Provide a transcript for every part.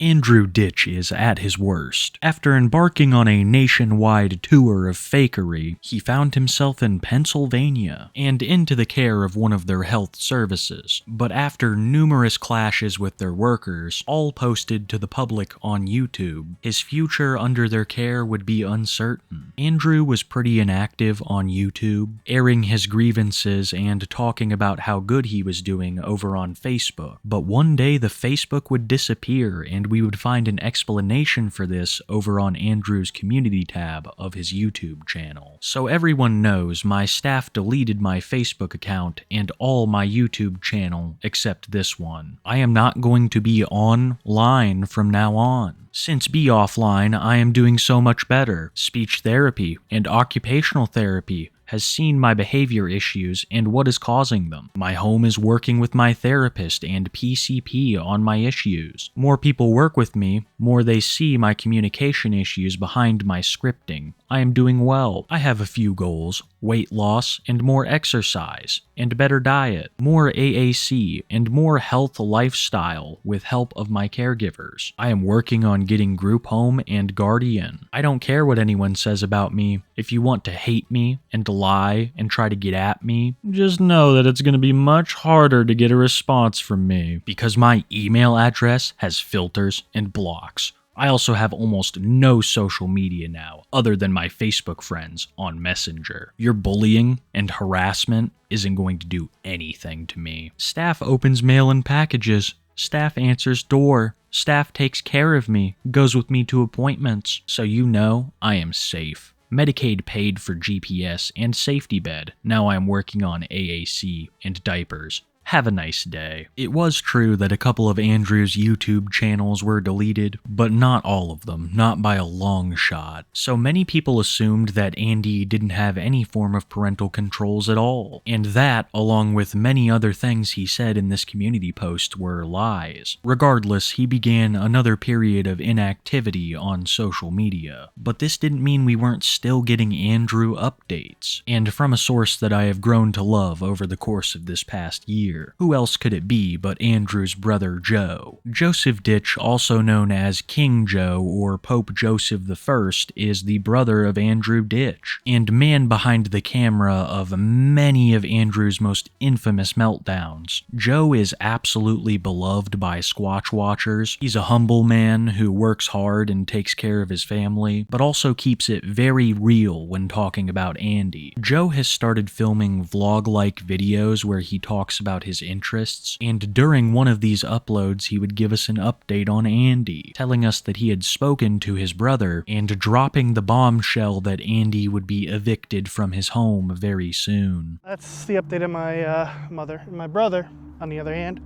Andrew Ditch is at his worst. After embarking on a nationwide tour of fakery, he found himself in Pennsylvania and into the care of one of their health services. But after numerous clashes with their workers, all posted to the public on YouTube, his future under their care would be uncertain. Andrew was pretty inactive on YouTube, airing his grievances and talking about how good he was doing over on Facebook. But one day the Facebook would disappear and we would find an explanation for this over on Andrew's community tab of his YouTube channel. So everyone knows my staff deleted my Facebook account and all my YouTube channel except this one. I am not going to be online from now on. Since Be Offline, I am doing so much better. Speech therapy and occupational therapy has seen my behavior issues and what is causing them. My home is working with my therapist and PCP on my issues. More people work with me, more they see my communication issues behind my scripting. I am doing well. I have a few goals: weight loss and more exercise, and better diet, more AAC, and more health lifestyle with help of my caregivers. I am working on getting group home and guardian. I don't care what anyone says about me. If you want to hate me and lie and try to get at me, just know that it's going to be much harder to get a response from me because my email address has filters and blocks. I also have almost no social media now, other than my Facebook friends on Messenger. Your bullying and harassment isn't going to do anything to me. Staff opens mail and packages. Staff answers door. Staff takes care of me, goes with me to appointments. So you know I am safe. Medicaid paid for GPS and safety bed. Now I am working on AAC and diapers. Have a nice day. It was true that a couple of Andrew's YouTube channels were deleted, but not all of them, not by a long shot. So many people assumed that Andy didn't have any form of parental controls at all, and that, along with many other things he said in this community post, were lies. Regardless, he began another period of inactivity on social media. But this didn't mean we weren't still getting Andrew updates, and from a source that I have grown to love over the course of this past year. Who else could it be but Andrew's brother Joe? Joseph Ditch, also known as King Joe or Pope Joseph I, is the brother of Andrew Ditch, and man behind the camera of many of Andrew's most infamous meltdowns. Joe is absolutely beloved by Squatch watchers. He's a humble man who works hard and takes care of his family, but also keeps it very real when talking about Andy. Joe has started filming vlog-like videos where he talks about his interests, and during one of these uploads he would give us an update on Andy, telling us that he had spoken to his brother and dropping the bombshell that Andy would be evicted from his home very soon. That's the update of my mother. And my brother, on the other hand,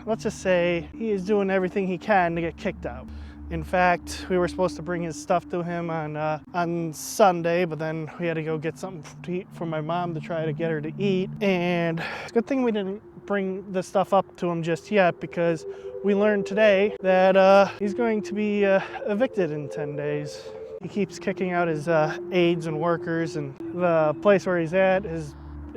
let's just say he is doing everything he can to get kicked out. In fact, we were supposed to bring his stuff to him on Sunday, but then we had to go get something to eat for my mom to try to get her to eat. And it's a good thing we didn't bring the stuff up to him just yet, because we learned today that he's going to be evicted in 10 days. He keeps kicking out his aides and workers, and the place where he's at is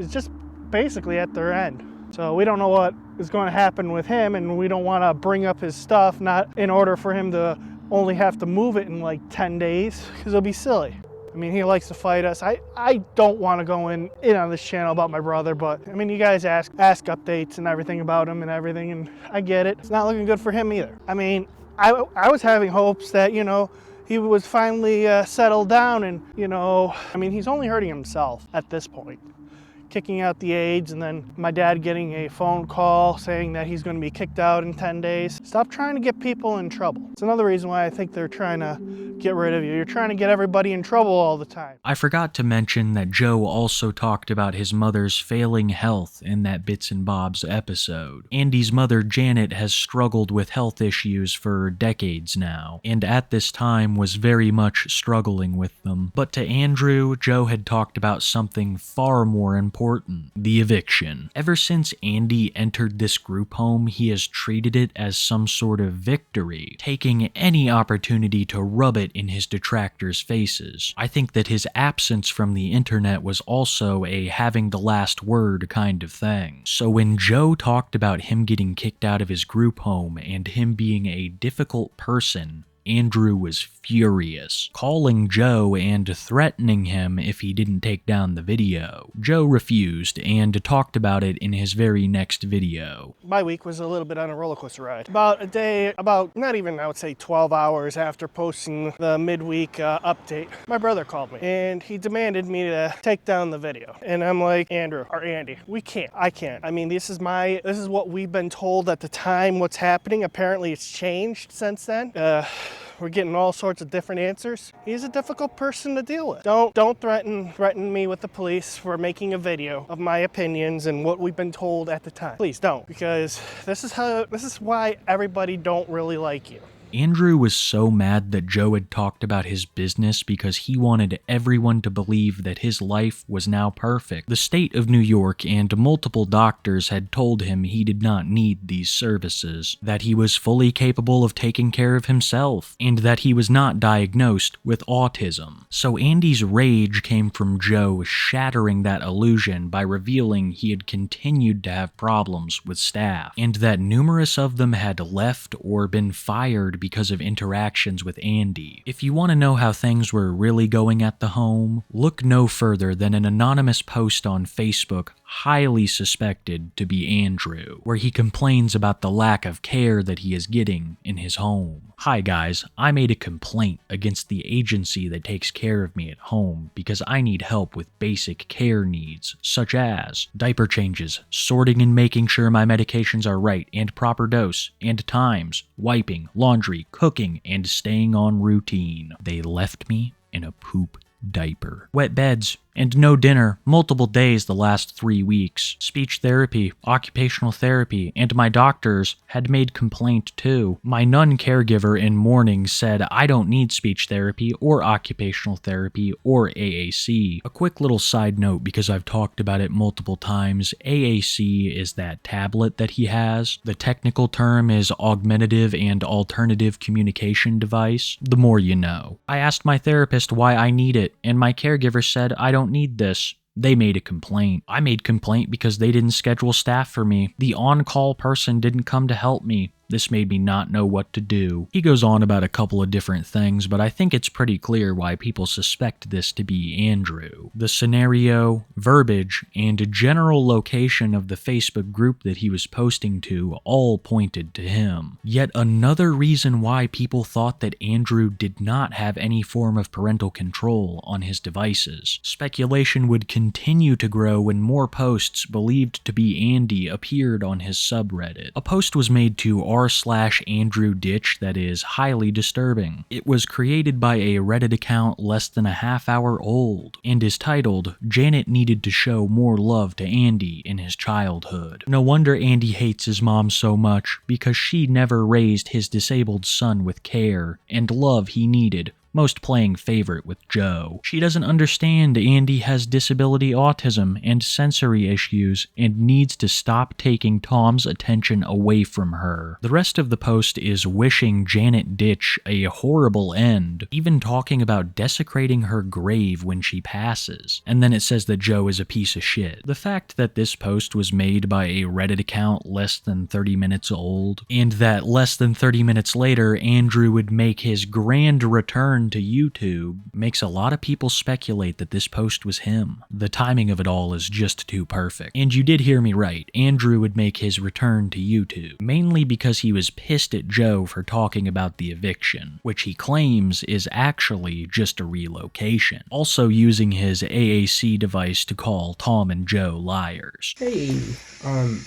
just basically at their end. So we don't know what is going to happen with him, and we don't want to bring up his stuff, not in order for him to only have to move it in like 10 days, because it'll be silly. I mean, he likes to fight us. I don't want to go in on this channel about my brother, but I mean, you guys ask updates and everything about him and everything, and I get it. It's not looking good for him either. I mean, I was having hopes that, you know, he was finally settled down, and, you know, I mean, he's only hurting himself at this point. Kicking out the aides, and then my dad getting a phone call saying that he's going to be kicked out in 10 days. Stop trying to get people in trouble. It's another reason why I think they're trying to get rid of you. You're trying to get everybody in trouble all the time. I forgot to mention that Joe also talked about his mother's failing health in that Bits and Bobs episode. Andy's mother, Janet, has struggled with health issues for decades now, and at this time was very much struggling with them. But to Andrew, Joe had talked about something far more important: the eviction. Ever since Andy entered this group home, he has treated it as some sort of victory, taking any opportunity to rub it it in his detractors' faces. I think that his absence from the internet was also a having the last word kind of thing. So when Joe talked about him getting kicked out of his group home and him being a difficult person, Andrew was furious, calling Joe and threatening him if he didn't take down the video. Joe refused and talked about it in his very next video. My week was a little bit on a roller coaster ride. About a day, not even, I would say 12 hours after posting the midweek update, my brother called me and he demanded me to take down the video. And I'm like, Andrew, or Andy, I can't. I mean, this is what we've been told at the time what's happening. Apparently it's changed since then. We're getting all sorts of different answers. He's a difficult person to deal with. Don't threaten me with the police for making a video of my opinions and what we've been told at the time. Please don't, because this is why everybody don't really like you. Andrew was so mad that Joe had talked about his business because he wanted everyone to believe that his life was now perfect. The state of New York and multiple doctors had told him he did not need these services, that he was fully capable of taking care of himself, and that he was not diagnosed with autism. So Andy's rage came from Joe shattering that illusion by revealing he had continued to have problems with staff, and that numerous of them had left or been fired because of interactions with Andy. If you want to know how things were really going at the home, look no further than an anonymous post on Facebook highly suspected to be Andrew, where he complains about the lack of care that he is getting in his home. Hi guys, I made a complaint against the agency that takes care of me at home because I need help with basic care needs, such as diaper changes, sorting and making sure my medications are right and proper dose and times, wiping, laundry, cooking, and staying on routine. They left me in a poop diaper. Wet beds, and no dinner multiple days the last 3 weeks. Speech therapy, occupational therapy, and my doctors had made complaint too. My nun caregiver in mourning said I don't need speech therapy or occupational therapy or AAC. A quick little side note because I've talked about it multiple times, AAC is that tablet that he has. The technical term is augmentative and alternative communication device. The more you know. I asked my therapist why I need it, and my caregiver said I don't need this. They made a complaint. I made complaint because they didn't schedule staff for me. The on-call person didn't come to help me. This made me not know what to do. He goes on about a couple of different things, but I think it's pretty clear why people suspect this to be Andrew. The scenario, verbiage, and general location of the Facebook group that he was posting to all pointed to him. Yet another reason why people thought that Andrew did not have any form of parental control on his devices. Speculation would continue to grow when more posts believed to be Andy appeared on his subreddit. A post was made to r/Andrew Ditch that is highly disturbing. It was created by a Reddit account less than a half hour old, and is titled, Janet needed to show more love to Andy in his childhood. No wonder Andy hates his mom so much, because she never raised his disabled son with care and love he needed, most playing favorite with Joe. She doesn't understand Andy has disability autism and sensory issues and needs to stop taking Tom's attention away from her. The rest of the post is wishing Janet Ditch a horrible end, even talking about desecrating her grave when she passes. And then it says that Joe is a piece of shit. The fact that this post was made by a Reddit account less than 30 minutes old, and that less than 30 minutes later Andrew would make his grand return to YouTube, makes a lot of people speculate that this post was him. The timing of it all is just too perfect. And you did hear me right, Andrew would make his return to YouTube, mainly because he was pissed at Joe for talking about the eviction, which he claims is actually just a relocation. Also using his AAC device to call Tom and Joe liars. Hey,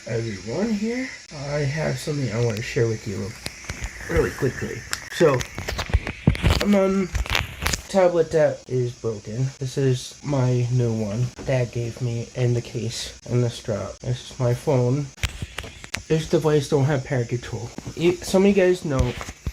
everyone here. I have something I want to share with you really quickly. So, tablet that is broken. This is my new one. Dad gave me in the case and the strap. This is my phone. This device don't have parent control. Some of you guys know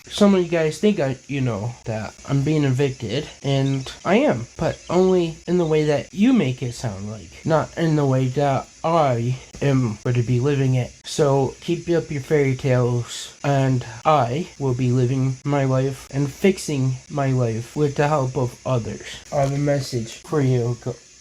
some of you guys think that I'm being evicted, and I am, but only in the way that you make it sound like, not in the way that I am going to be living it. So keep up your fairy tales, and I will be living my life and fixing my life with the help of others. I have a message for you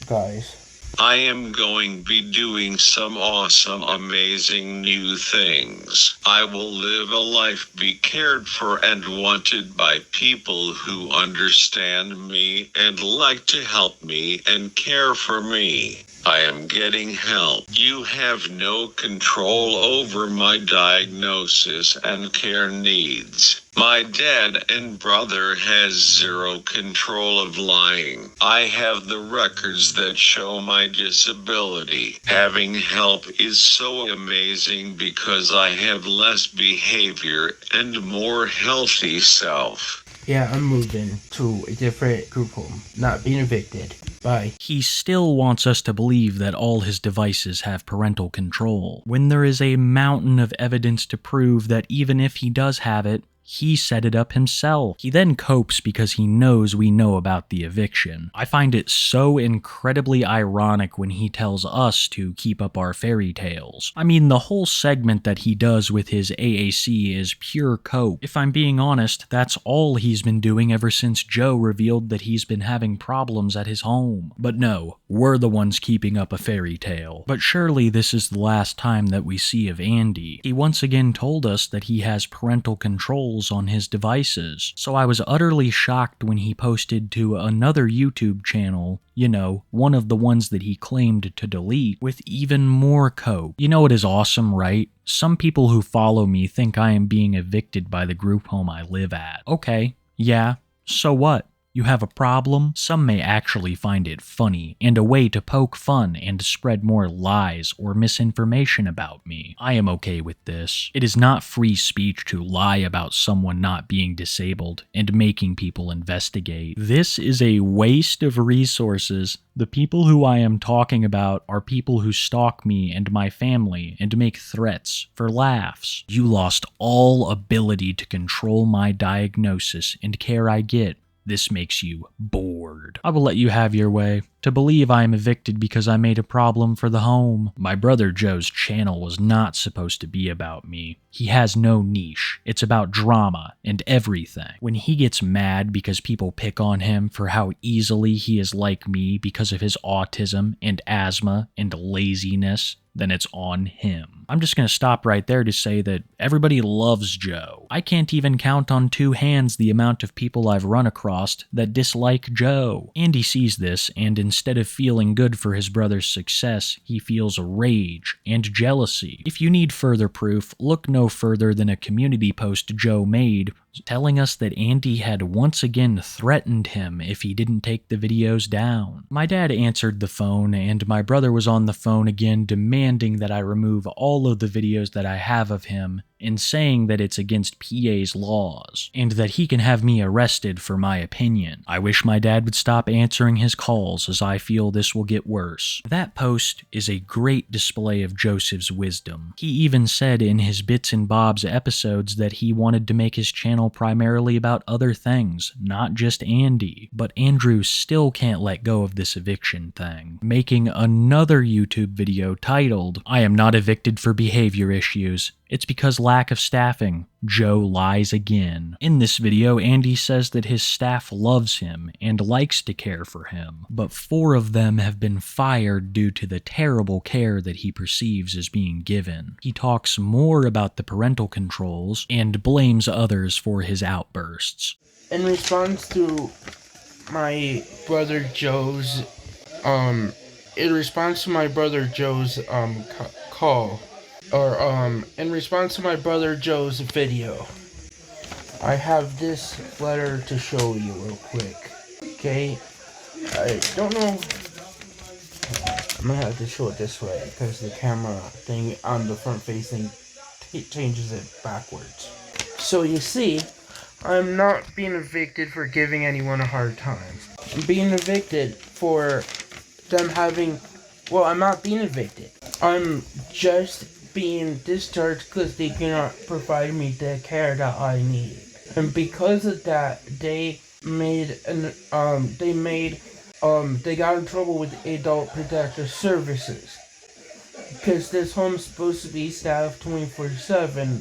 guys. I am going to be doing some awesome, amazing new things. I will live a life, be cared for and wanted by people who understand me and like to help me and care for me. I am getting help. You have no control over my diagnosis and care needs. My dad and brother has zero control of lying. I have the records that show my disability. Having help is so amazing because I have less behavior and more healthy self. Yeah, I'm moving to a different group home, not being evicted. Bye. He still wants us to believe that all his devices have parental control, when there is a mountain of evidence to prove that even if he does have it, he set it up himself. He then copes because he knows we know about the eviction. I find it so incredibly ironic when he tells us to keep up our fairy tales. I mean, the whole segment that he does with his AAC is pure cope. If I'm being honest, that's all he's been doing ever since Joe revealed that he's been having problems at his home. But no, we're the ones keeping up a fairy tale. But surely this is the last time that we see of Andy. He once again told us that he has parental control on his devices, so I was utterly shocked when he posted to another YouTube channel, one of the ones that he claimed to delete, with even more cope. You know what is awesome, right? Some people who follow me think I am being evicted by the group home I live at. Okay, yeah, so what? You have a problem? Some may actually find it funny and a way to poke fun and spread more lies or misinformation about me. I am okay with this. It is not free speech to lie about someone not being disabled and making people investigate. This is a waste of resources. The people who I am talking about are people who stalk me and my family and make threats for laughs. You lost all ability to control my diagnosis and care I get. This makes you bored. I will let you have your way. To believe I am evicted because I made a problem for the home. My brother Joe's channel was not supposed to be about me. He has no niche. It's about drama and everything. When he gets mad because people pick on him for how easily he is like me because of his autism and asthma and laziness, then it's on him. I'm just going to stop right there to say that everybody loves Joe. I can't even count on two hands the amount of people I've run across that dislike Joe. Andy sees this, and instead of feeling good for his brother's success, he feels rage and jealousy. If you need further proof, look no further than a community post Joe made telling us that Andy had once again threatened him if he didn't take the videos down. My dad answered the phone, and my brother was on the phone again demanding that I remove all of the videos that I have of him and saying that it's against PA's laws, and that he can have me arrested for my opinion. I wish my dad would stop answering his calls, as I feel this will get worse. That post is a great display of Joseph's wisdom. He even said in his Bits and Bobs episodes that he wanted to make his channel primarily about other things, not just Andy. But Andrew still can't let go of this eviction thing, making another YouTube video titled, "I am not evicted for behavior issues. It's because lack of staffing. Joe lies again." In this video, Andy says that his staff loves him and likes to care for him, but 4 of them have been fired due to the terrible care that he perceives as being given. He talks more about the parental controls and blames others for his outbursts. In response to my brother Joe's, call, or in response to my brother Joe's video, I have this letter to show you real quick. Okay, I don't know. I'm gonna have to show it this way because the camera thing on the front facing changes it backwards. So you see, I'm not being evicted for giving anyone a hard time. I'm being evicted for them having. Well, I'm not being evicted. I'm just being discharged because they cannot provide me the care that I need. And because of that, they got in trouble with Adult Protective Services. Because this home's supposed to be staffed 24/7,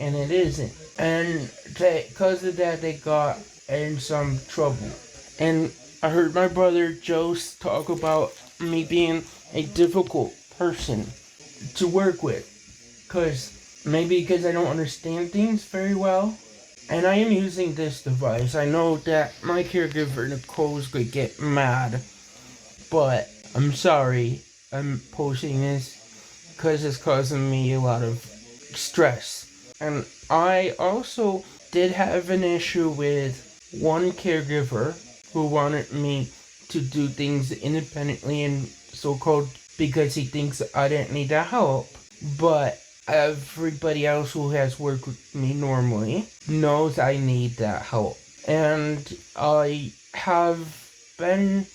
and it isn't. And because of that, they got in some trouble. And I heard my brother Joe talk about me being a difficult person to work with. Maybe because I don't understand things very well. And I am using this device. I know that my caregiver Nicole's gonna get mad, but I'm sorry I'm posting this because it's causing me a lot of stress. And I also did have an issue with one caregiver who wanted me to do things independently and so-called because he thinks I didn't need that help. But everybody else who has worked with me normally knows I need that help. And I have been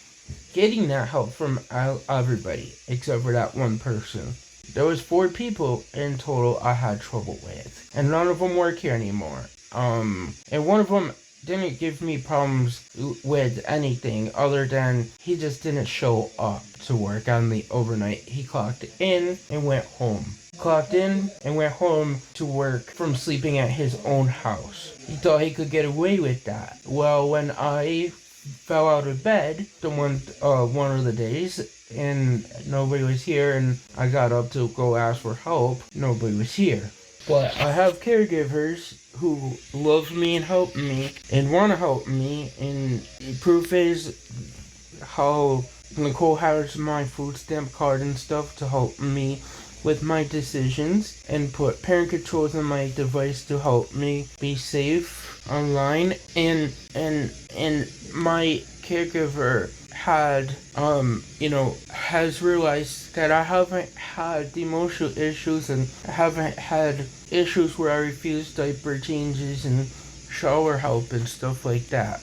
getting that help from everybody except for that one person. There was 4 people in total I had trouble with, and none of them work here anymore. And one of them didn't give me problems with anything other than he just didn't show up to work on the overnight. He clocked in and went home. Clocked in and went home to work from sleeping at his own house. He thought he could get away with that. Well, when I fell out of bed one of the days and nobody was here, and I got up to go ask for help, nobody was here. But I have caregivers who love me and help me and want to help me, and the proof is how Nicole has my food stamp card and stuff to help me with my decisions and put parent controls on my device to help me be safe online. And my caregiver has realized that I haven't had the emotional issues and haven't had issues where I refuse diaper changes and shower help and stuff like that.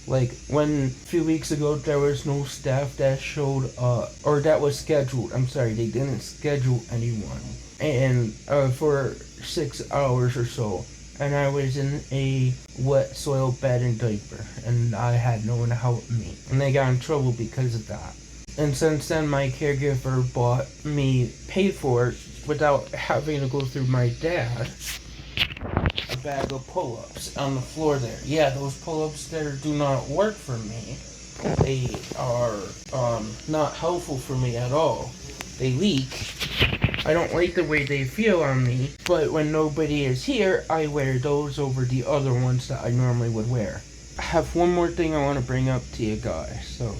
Like when a few weeks ago there was no staff that showed or that was scheduled. I'm sorry, they didn't schedule anyone. And for 6 hours or so. And I was in a wet soil bed and diaper, and I had no one to help me. And they got in trouble because of that. And since then, my caregiver paid for it without having to go through my dad, a bag of pull-ups on the floor there. Yeah, those pull-ups there do not work for me. They are not helpful for me at all. They leak. I don't like the way they feel on me, but when nobody is here, I wear those over the other ones that I normally would wear. I have one more thing I want to bring up to you guys. So,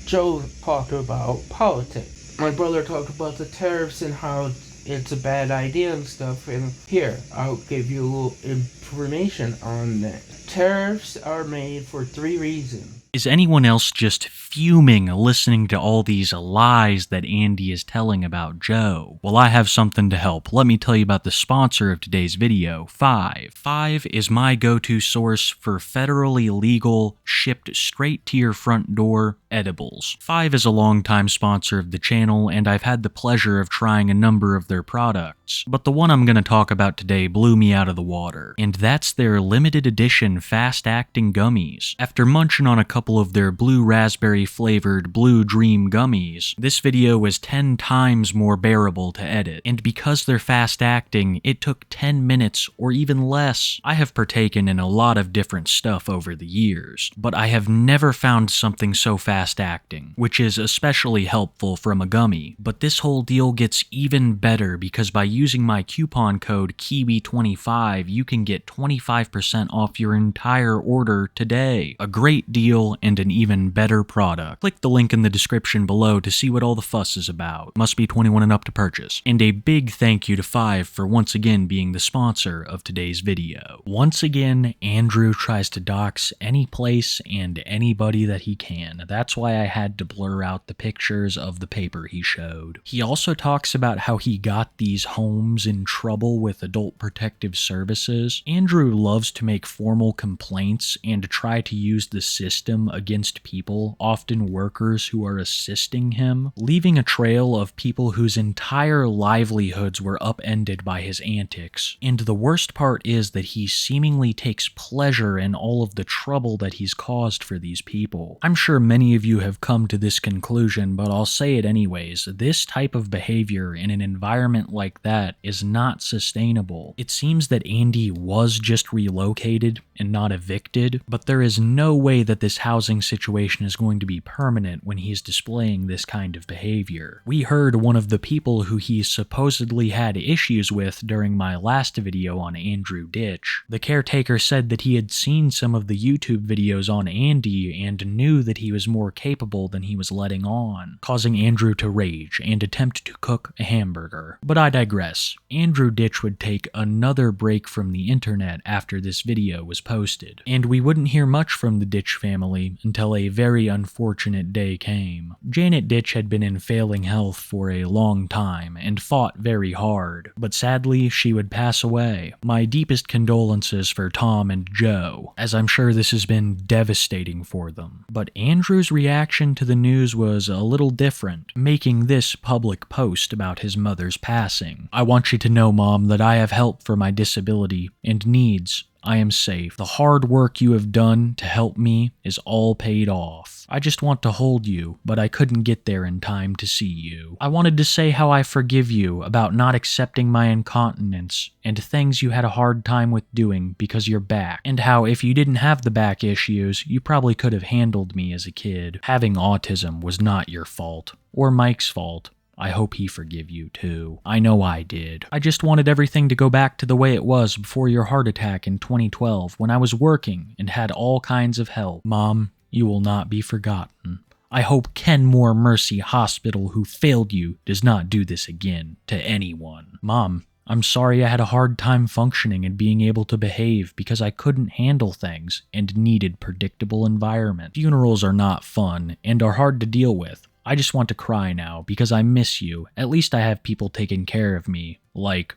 Joe talked about politics. My brother talked about the tariffs and how it's a bad idea and stuff, and here, I'll give you a little information on that. Tariffs are made for 3 reasons. Is anyone else just fuming listening to all these lies that Andy is telling about Joe? Well, I have something to help. Let me tell you about the sponsor of today's video, Five. Five is my go-to source for federally legal, shipped straight to your front door edibles. Five is a longtime sponsor of the channel, and I've had the pleasure of trying a number of their products. But the one I'm going to talk about today blew me out of the water, and that's their limited edition fast-acting gummies. After munching on a couple of their blue raspberry flavored Blue Dream gummies, this video was 10 times more bearable to edit, and because they're fast acting, it took 10 minutes or even less. I have partaken in a lot of different stuff over the years, but I have never found something so fast acting, which is especially helpful from a gummy. But this whole deal gets even better because by using my coupon code KIWI25, you can get 25% off your entire order today. A great deal and an even better product. Click the link in the description below to see what all the fuss is about. Must be 21 and up to purchase. And a big thank you to Five for once again being the sponsor of today's video. Once again, Andrew tries to dox any place and anybody that he can. That's why I had to blur out the pictures of the paper he showed. He also talks about how he got these homes in trouble with Adult Protective Services. Andrew loves to make formal complaints and try to use the system against people, often workers who are assisting him, leaving a trail of people whose entire livelihoods were upended by his antics. And the worst part is that he seemingly takes pleasure in all of the trouble that he's caused for these people. I'm sure many of you have come to this conclusion, but I'll say it anyways. This type of behavior in an environment like that is not sustainable. It seems that Andy was just relocated and not evicted, but there is no way that this housing situation is going to be permanent when he's displaying this kind of behavior. We heard one of the people who he supposedly had issues with during my last video on Andrew Ditch. The caretaker said that he had seen some of the YouTube videos on Andy and knew that he was more capable than he was letting on, causing Andrew to rage and attempt to cook a hamburger. But I digress. Andrew Ditch would take another break from the internet after this video was posted, and we wouldn't hear much from the Ditch family until a very unfortunate day came. Janet Ditch had been in failing health for a long time and fought very hard, but sadly she would pass away. My deepest condolences for Tom and Joe, as I'm sure this has been devastating for them. But Andrew's reaction to the news was a little different, making this public post about his mother's passing. "I want you to know, Mom, that I have help for my disability and needs. I am safe. The hard work you have done to help me is all paid off. I just want to hold you, but I couldn't get there in time to see you. I wanted to say how I forgive you about not accepting my incontinence and things you had a hard time with doing because you're back, and how if you didn't have the back issues, you probably could have handled me as a kid. Having autism was not your fault, or Mike's fault. I hope he forgive you too. I know I did. I just wanted everything to go back to the way it was before your heart attack in 2012 when I was working and had all kinds of help. Mom, you will not be forgotten. I hope Kenmore Mercy Hospital, who failed you, does not do this again to anyone. Mom, I'm sorry I had a hard time functioning and being able to behave because I couldn't handle things and needed predictable environment. Funerals are not fun and are hard to deal with. I just want to cry now because I miss you. At least I have people taking care of me,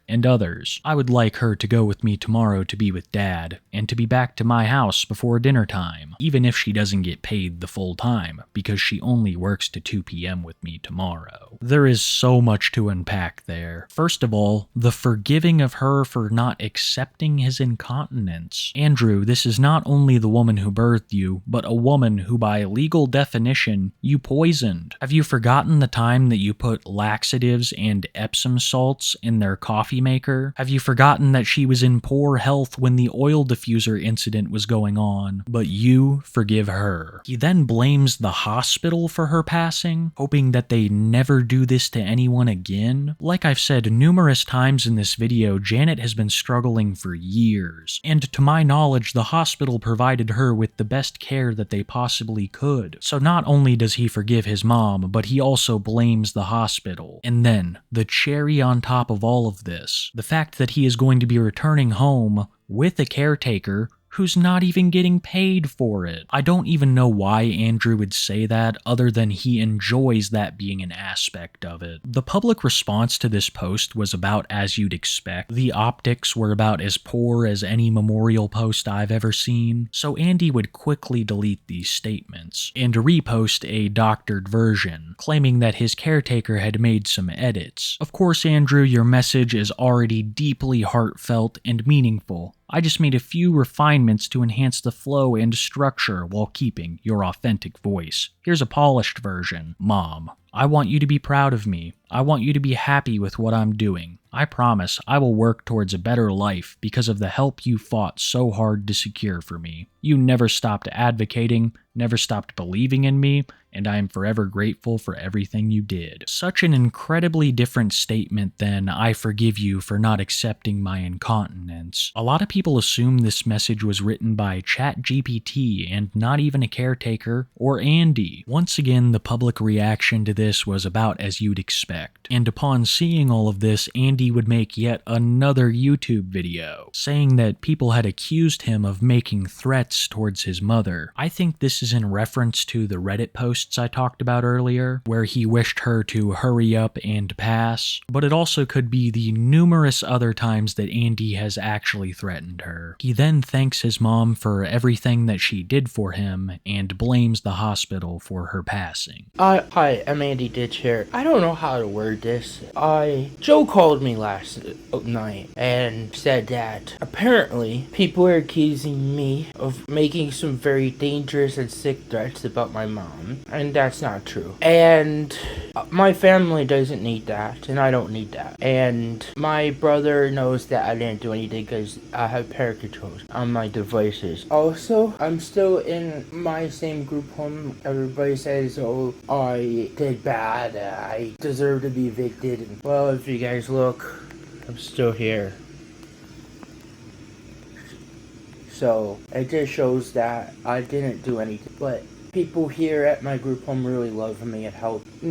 and others. I would like her to go with me tomorrow to be with Dad, and to be back to my house before dinner time, even if she doesn't get paid the full time, because she only works to 2 p.m. with me tomorrow." There is so much to unpack there. First of all, the forgiving of her for not accepting his incontinence. Andrew, this is not only the woman who birthed you, but a woman who by legal definition, you poisoned. Have you forgotten the time that you put laxatives and Epsom salts in their coffee maker? Have you forgotten that she was in poor health when the oil diffuser incident was going on? But you forgive her. He then blames the hospital for her passing, hoping that they never do this to anyone again. Like I've said numerous times in this video, Janet has been struggling for years, and to my knowledge, the hospital provided her with the best care that they possibly could. So not only does he forgive his mom, but he also blames the hospital. And then, the cherry on top of all of this, the fact that he is going to be returning home with a caretaker who's not even getting paid for it. I don't even know why Andrew would say that, other than he enjoys that being an aspect of it. The public response to this post was about as you'd expect. The optics were about as poor as any memorial post I've ever seen, so Andy would quickly delete these statements and repost a doctored version, claiming that his caretaker had made some edits. Of course, Andrew, your message is already deeply heartfelt and meaningful. I just made a few refinements to enhance the flow and structure while keeping your authentic voice. Here's a polished version. Mom, I want you to be proud of me. I want you to be happy with what I'm doing. I promise I will work towards a better life because of the help you fought so hard to secure for me. You never stopped advocating, never stopped believing in me, and I am forever grateful for everything you did. Such an incredibly different statement than "I forgive you for not accepting my incontinence." A lot of people assume this message was written by ChatGPT and not even a caretaker or Andy. Once again, the public reaction to this was about as you'd expect. And upon seeing all of this, Andy would make yet another YouTube video, saying that people had accused him of making threats towards his mother. I think this is in reference to the Reddit posts I talked about earlier, where he wished her to hurry up and pass, but it also could be the numerous other times that Andy has actually threatened her. He then thanks his mom for everything that she did for him and blames the hospital for her passing. Hi, I'm Andy Ditch here. I don't know how to word this. Joe called me last night and said that apparently people are accusing me of making some very dangerous and sick threats about my mom, and that's not true. And my family doesn't need that, and I don't need that. And my brother knows that I didn't do anything because I have parent controls on my devices. Also, I'm still in my same group home. Everybody says, oh, I did bad, I deserve to be evicted. And, well, if you guys look, I'm still here. So, it just shows that I didn't do anything. But people here at my group home really love me and help. The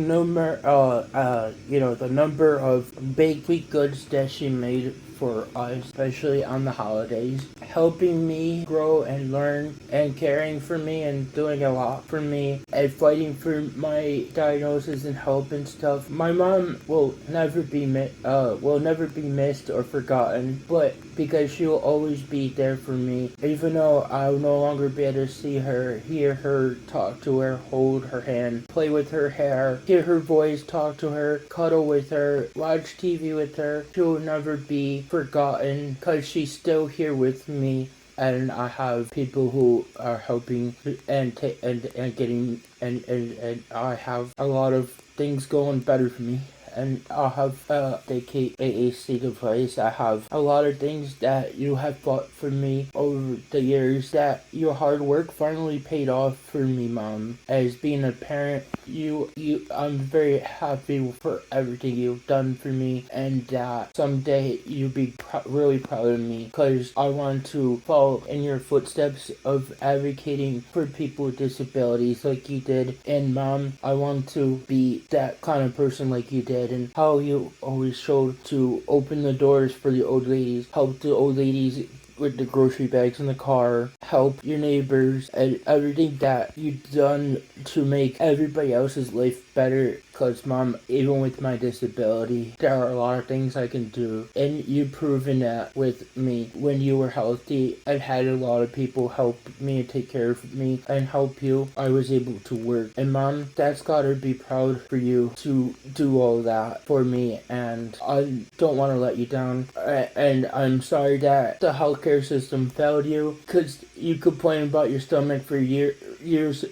number of baked sweet goods that she made for us, especially on the holidays, helping me grow and learn and caring for me and doing a lot for me and fighting for my diagnosis and help and stuff. My mom will never be missed or forgotten, but because she will always be there for me, even though I'll no longer be able to see her, hear her, talk to her, hold her hand, play with her hair, hear her voice, talk to her, cuddle with her, watch TV with her. She will never be forgotten because she's still here with me, and I have people who are helping and I have a lot of things going better for me. And I have the AAC device. I have a lot of things that you have fought for me over the years, that your hard work finally paid off for me, Mom. As being a parent, I'm very happy for everything you've done for me, and that someday you'll be really proud of me, because I want to follow in your footsteps of advocating for people with disabilities like you did. And Mom, I want to be that kind of person like you did, and how you always showed to open the doors for the old ladies, help the old ladies with the grocery bags in the car, help your neighbors, and everything that you've done to make everybody else's life better. Because, Mom, even with my disability, there are a lot of things I can do, and you've proven that with me. When you were healthy, I've had a lot of people help me and take care of me and help you. I was able to work, and Mom, that's gotta be proud for you to do all that for me, and I don't want to let you down. And I'm sorry that the healthcare system failed you, because you complained about your stomach for years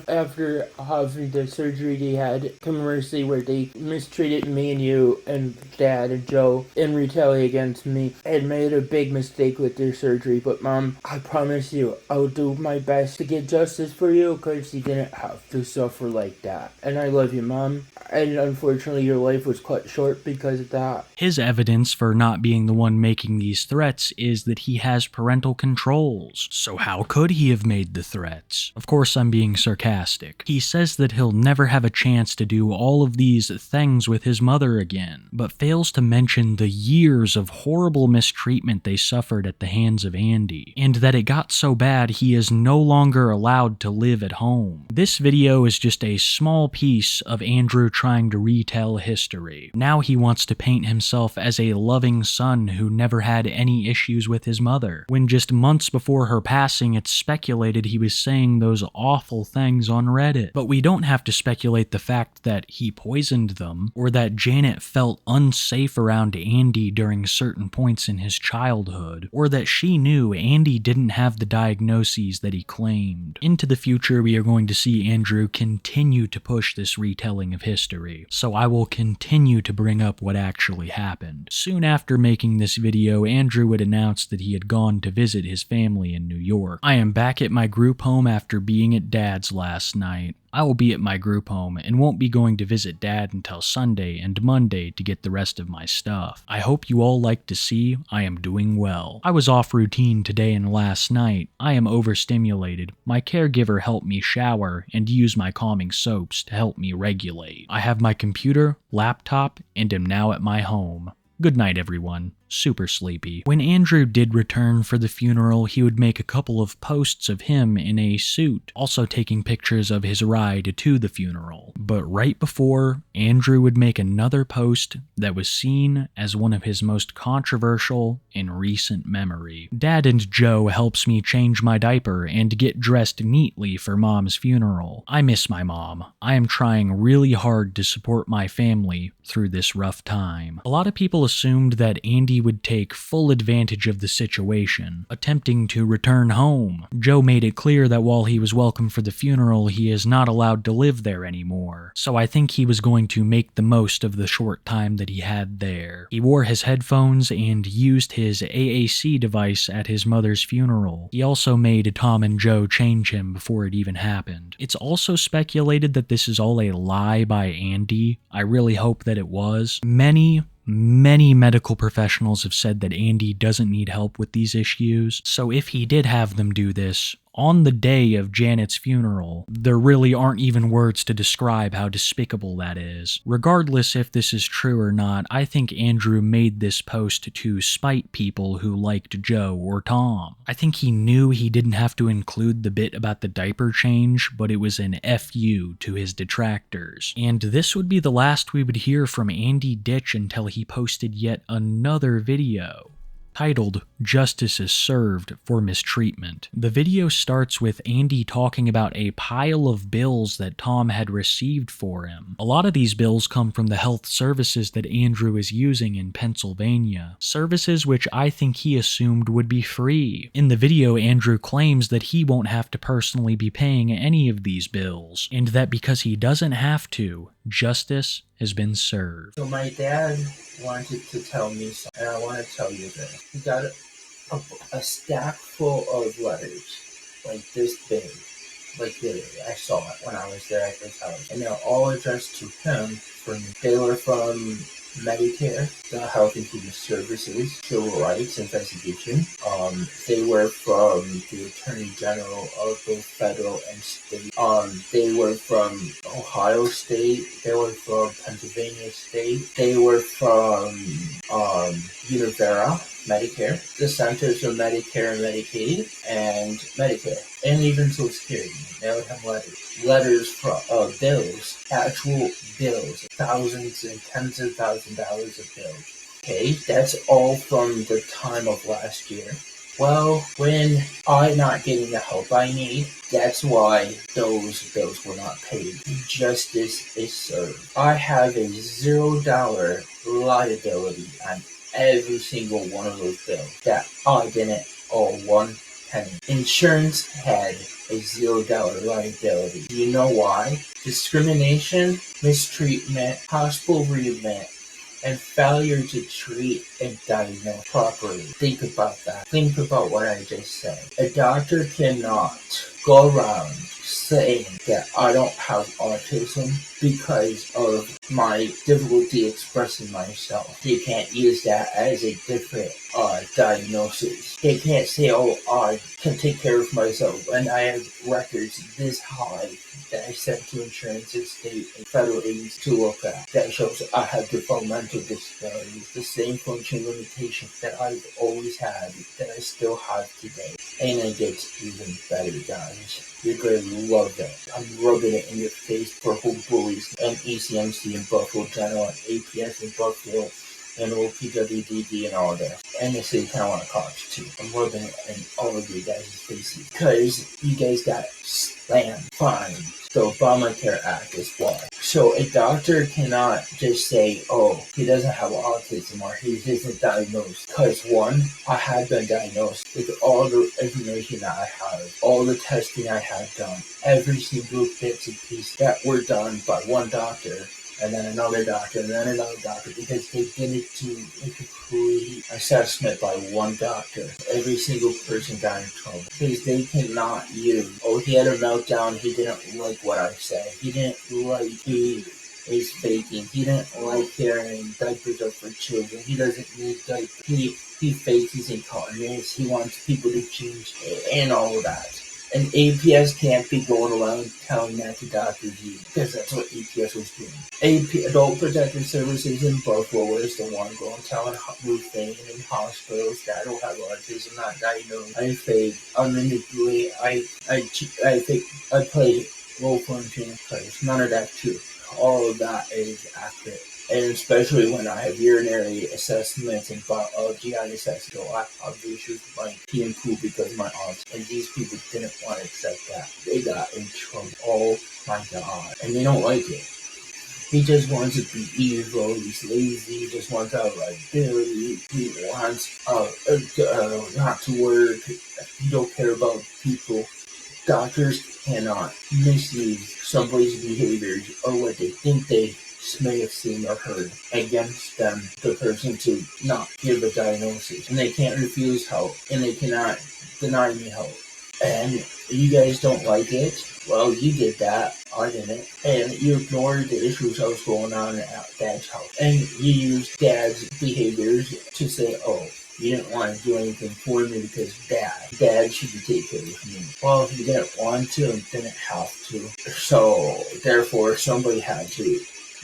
after having the surgery they had commercially, where they mistreated me and you and Dad and Joe and Retelling against me, and made a big mistake with their surgery. But Mom, I promise you, I'll do my best to get justice for you, because you didn't have to suffer like that. And I love you, Mom. And unfortunately, your life was cut short because of that. His evidence for not being the one making these threats is that he has parental controls. So how could he have made the threats? Of course, I'm being sarcastic. He says that he'll never have a chance to do all of these things with his mother again, but fails to mention the years of horrible mistreatment they suffered at the hands of Andy, and that it got so bad he is no longer allowed to live at home. This video is just a small piece of Andrew trying to retell history. Now he wants to paint himself as a loving son who never had any issues with his mother, when just months before her passing it's speculated he was saying those awful things on Reddit. But we don't have to speculate the fact that he poisoned them, or that Janet felt unsafe around Andy during certain points in his childhood, or that she knew Andy didn't have the diagnoses that he claimed. Into the future, we are going to see Andrew continue to push this retelling of history, so I will continue to bring up what actually happened. Soon after making this video, Andrew would announce that he had gone to visit his family in New York. I am back at my group home after being at Dad's last night. I will be at my group home and won't be going to visit Dad until Sunday and Monday to get the rest of my stuff. I hope you all like to see I am doing well. I was off routine today and last night. I am overstimulated. My caregiver helped me shower and use my calming soaps to help me regulate. I have my computer, laptop, and am now at my home. Good night, everyone. Super sleepy. When Andrew did return for the funeral, he would make a couple of posts of him in a suit, also taking pictures of his ride to the funeral. But right before, Andrew would make another post that was seen as one of his most controversial in recent memory. Dad and Joe helps me change my diaper and get dressed neatly for Mom's funeral. I miss my mom. I am trying really hard to support my family through this rough time. A lot of people assumed that Andy would take full advantage of the situation, attempting to return home. Joe made it clear that while he was welcome for the funeral, he is not allowed to live there anymore, so I think he was going to make the most of the short time that he had there. He wore his headphones and used his AAC device at his mother's funeral. He also made Tom and Joe change him before it even happened. It's also speculated that this is all a lie by Andy. I really hope that it was. Many medical professionals have said that Andy doesn't need help with these issues, so if he did have them do this, on the day of Janet's funeral, there really aren't even words to describe how despicable that is. Regardless if this is true or not, I think Andrew made this post to spite people who liked Joe or Tom. I think he knew he didn't have to include the bit about the diaper change, but it was an FU to his detractors. And this would be the last we would hear from Andy Ditch until he posted yet another video titled "Justice is Served for Mistreatment." The video starts with Andy talking about a pile of bills that Tom had received for him. A lot of these bills come from the health services that Andrew is using in Pennsylvania, services which I think he assumed would be free. In the video, Andrew claims that he won't have to personally be paying any of these bills, and that because he doesn't have to, justice has been served. So my dad wanted to tell me something, and I want to tell you this. He got a stack full of letters, like this big, like literally. I saw it when I was there at his house, and they're all addressed to him. They were from Medicare, the Health and Human Services, Civil Rights Investigation. They were from the Attorney General of both federal and state. They were from Ohio State. They were from Pennsylvania State. They were from Univera, Medicare, the Centers for Medicare and Medicaid, and Medicare, and even Social Security. They would have letters from bills, actual bills, thousands and tens of thousands of dollars of bills. Okay, that's all from the time of last year. Well, when I'm not getting the help I need, that's why those bills were not paid. Justice is served. I have a $0 liability on every single one of those bills that I didn't owe 1 penny. Insurance had a $0 liability. Do you know why? Discrimination, mistreatment, hospital readmission, and failure to treat and diagnose properly. Think about that. Think about what I just said. A doctor cannot go around saying that I don't have autism because of my difficulty expressing myself. They can't use that as a different diagnosis. They can't say, oh, I can take care of myself, and I have records this high that I sent to insurance and state and federal agencies to look at that shows I have developmental disabilities, the same function limitation that I've always had, that I still have today. And it gets even better, guys. You're going to love it. I'm rubbing it in your face for whole bullies and ECMC in Buffalo General and APS in Buffalo and OPWDD and all that. And the city kind of want to cops too. I'm rubbing it in all of you guys' faces because you guys got slammed, fined. The Obamacare Act is why. So a doctor cannot just say, oh, he doesn't have autism or he isn't diagnosed. Because one, I have been diagnosed with all the information that I have, all the testing I have done, every single bits and pieces that were done by one doctor and then another doctor, and then another doctor, because they didn't do a complete assessment by one doctor. Every single person got in trouble because they cannot use. Oh, he had a meltdown. He didn't like what I said. He didn't like he is faking. He didn't like hearing diapers are for children. He doesn't need diapers. He fakes his incontinence. He wants people to change and all of that. And APS can't be going around telling that to doctors either, because that's what APS was doing. Adult Protective Services in Buffalo is the one going telling roofing and hospitals that I don't have autism, not diagnosed. I fake, I manipulate, I fake, I play role playing players. None of that's true. All of that is accurate. And especially when I have urinary assessments and GI assessments, so I have issues with my pee and poo because of my autism. And these people didn't want to accept that. They got in trouble. Oh my God. And they don't like it. He just wants to be evil. He's lazy. He just wants to have liability. He wants not to work. He don't care about people. Doctors cannot misuse somebody's behaviors or what they think they may have seen or heard against them, the person, to not give a diagnosis. And they can't refuse help, and they cannot deny me help. And you guys don't like it? Well, you did that. I didn't. And you ignored the issues that was going on at Dad's house. And you used Dad's behaviors to say, oh, you didn't want to do anything for me because Dad should be taking care of me. Well, he didn't want to and didn't have to. So, therefore, somebody had to.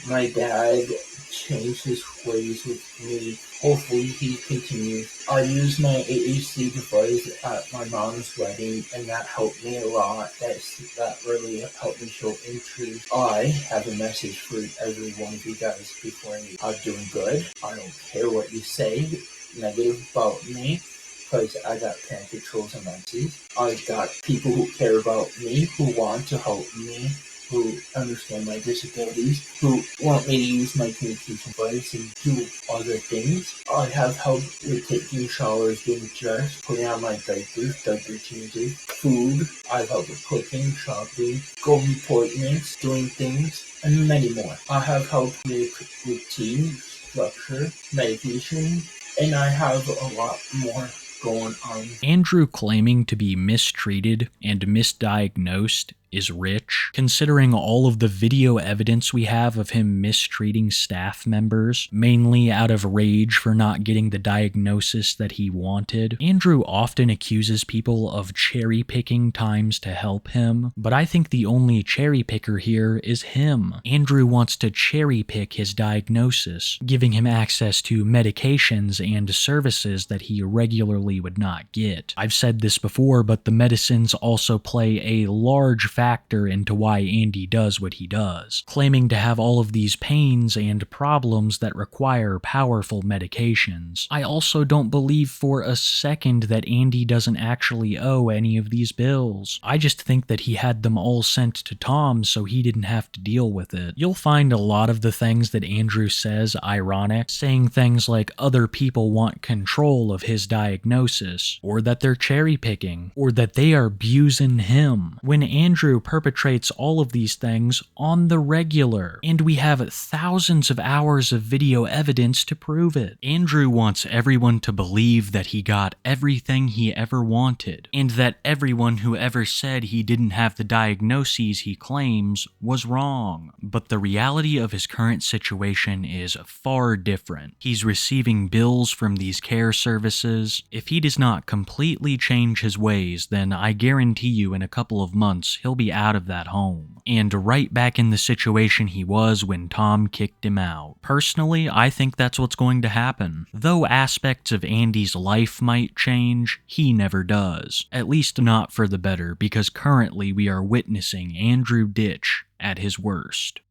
My dad changed his ways with me. Hopefully he continues. I used my AAC device at my mom's wedding, and that helped me a lot. That really helped me show interest. I have a message for every one of you guys before I'm doing good. I don't care what you say negative about me, because I got parent controls and menses. I got people who care about me, who want to help me, who understand my disabilities, who want me to use my communication device and do other things. I have help with taking showers, getting dressed, putting on my diapers, diaper changes, food. I've helped with cooking, shopping, going appointments, doing things, and many more. I have helped with routine, structure, medication, and I have a lot more going on. Andrew claiming to be mistreated and misdiagnosed is rich, considering all of the video evidence we have of him mistreating staff members, mainly out of rage for not getting the diagnosis that he wanted. Andrew often accuses people of cherry-picking times to help him, but I think the only cherry-picker here is him. Andrew wants to cherry-pick his diagnosis, giving him access to medications and services that he regularly would not get. I've said this before, but the medicines also play a large factor into why Andy does what he does, claiming to have all of these pains and problems that require powerful medications. I also don't believe for a second that Andy doesn't actually owe any of these bills. I just think that he had them all sent to Tom so he didn't have to deal with it. You'll find a lot of the things that Andrew says ironic, saying things like other people want control of his diagnosis, or that they're cherry picking, or that they are abusing him, when Andrew perpetrates all of these things on the regular, and we have thousands of hours of video evidence to prove it. Andrew wants everyone to believe that he got everything he ever wanted, and that everyone who ever said he didn't have the diagnoses he claims was wrong. But the reality of his current situation is far different. He's receiving bills from these care services. If he does not completely change his ways, then I guarantee you in a couple of months he'll be out of that home, and right back in the situation he was when Tom kicked him out. Personally, I think that's what's going to happen. Though aspects of Andy's life might change, he never does. At least not for the better, because currently we are witnessing Andrew Ditch at his worst.